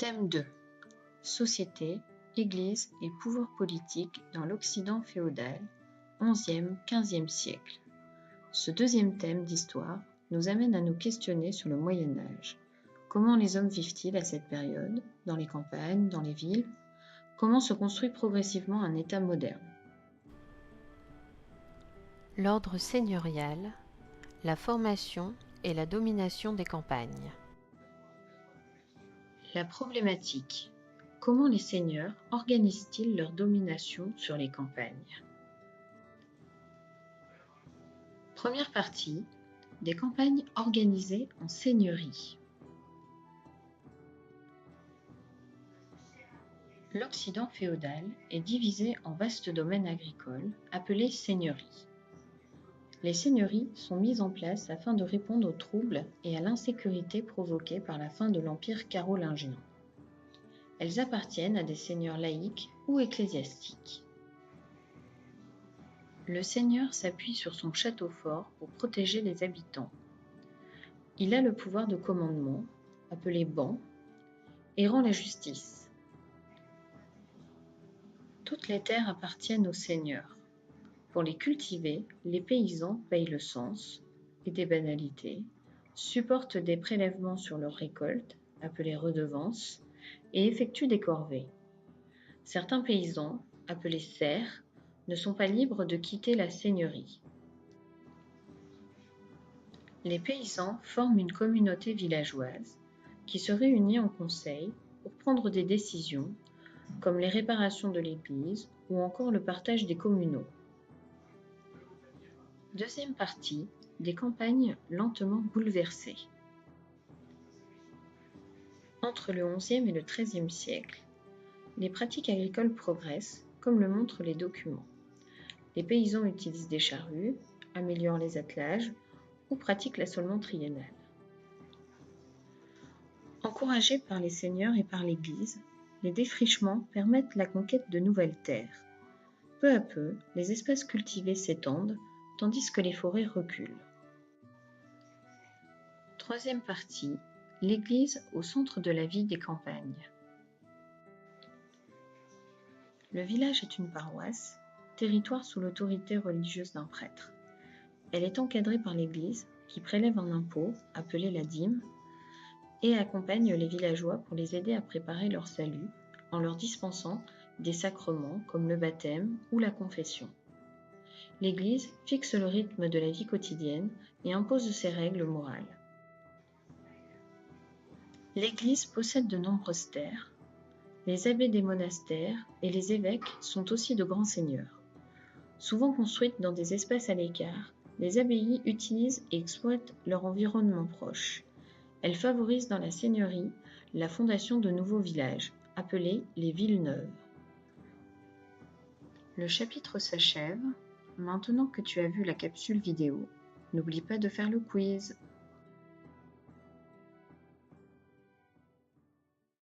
Thème 2. Société, Église et pouvoir politique dans l'Occident féodal, 11e-15e siècle. Ce deuxième thème d'histoire nous amène à nous questionner sur le Moyen Âge. Comment les hommes vivent-ils à cette période, dans les campagnes, dans les villes? Comment se construit progressivement un État moderne? L'ordre seigneurial, la formation et la domination des campagnes. La problématique. Comment les seigneurs organisent-ils leur domination sur les campagnes? Première partie, des campagnes organisées en seigneuries. L'Occident féodal est divisé en vastes domaines agricoles appelés seigneuries. Les seigneuries sont mises en place afin de répondre aux troubles et à l'insécurité provoqués par la fin de l'Empire carolingien. Elles appartiennent à des seigneurs laïcs ou ecclésiastiques. Le seigneur s'appuie sur son château fort pour protéger les habitants. Il a le pouvoir de commandement, appelé ban, et rend la justice. Toutes les terres appartiennent au seigneur. Pour les cultiver, les paysans payent le cens et des banalités, supportent des prélèvements sur leurs récoltes, appelées redevances, et effectuent des corvées. Certains paysans, appelés serfs, ne sont pas libres de quitter la seigneurie. Les paysans forment une communauté villageoise qui se réunit en conseil pour prendre des décisions comme les réparations de l'église ou encore le partage des communaux. Deuxième partie, des campagnes lentement bouleversées. Entre le XIe et le XIIIe siècle, les pratiques agricoles progressent, comme le montrent les documents. Les paysans utilisent des charrues, améliorent les attelages ou pratiquent l'assolement triennal. Encouragés par les seigneurs et par l'Église, les défrichements permettent la conquête de nouvelles terres. Peu à peu, les espaces cultivés s'étendent, tandis que les forêts reculent. Troisième partie, l'Église au centre de la vie des campagnes. Le village est une paroisse, territoire sous l'autorité religieuse d'un prêtre. Elle est encadrée par l'Église, qui prélève un impôt, appelé la dîme, et accompagne les villageois pour les aider à préparer leur salut, en leur dispensant des sacrements comme le baptême ou la confession. L'Église fixe le rythme de la vie quotidienne et impose ses règles morales. L'Église possède de nombreuses terres. Les abbés des monastères et les évêques sont aussi de grands seigneurs. Souvent construites dans des espaces à l'écart, les abbayes utilisent et exploitent leur environnement proche. Elles favorisent dans la seigneurie la fondation de nouveaux villages, appelés les villes neuves. Le chapitre s'achève. Maintenant que tu as vu la capsule vidéo, n'oublie pas de faire le quiz.